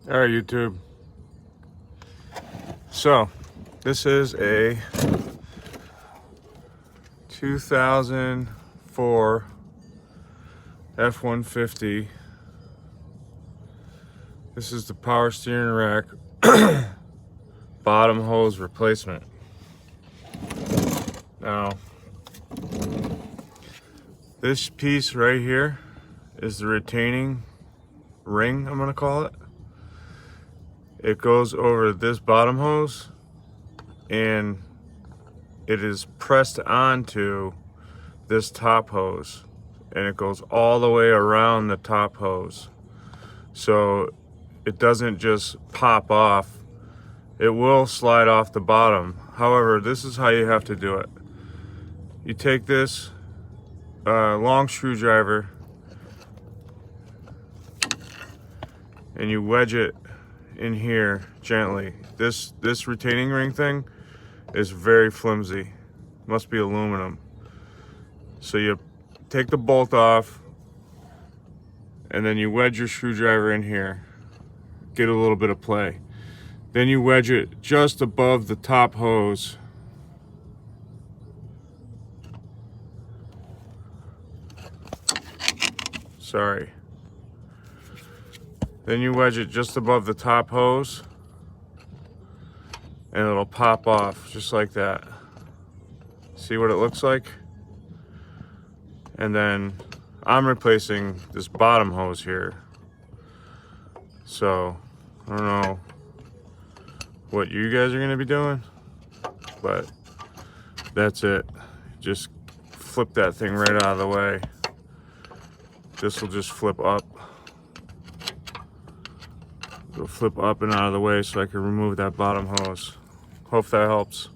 All right, YouTube. So, this is a 2004 f-150. This is the power steering rack bottom hose replacement. Now, this piece right here is the retaining ring, I'm gonna call it. It goes over this bottom hose and it is pressed onto this top hose, and it goes all the way around the top hose. So it doesn't just pop off. It will slide off the bottom. However, this is how you have to do it. You take this long screwdriver and you wedge it in here gently. This retaining ring thing is very flimsy. Must be aluminum. So you take the bolt off and then you wedge your screwdriver in here. Get a little bit of play. Then you wedge it just above the top hose. Sorry. Then you wedge it just above the top hose and it'll pop off just like that. See what it looks like? And then I'm replacing this bottom hose here. So I don't know what you guys are gonna be doing, but that's it. Just flip that thing right out of the way. This will just flip up. It'll flip up and out of the way so I can remove that bottom hose. Hope that helps.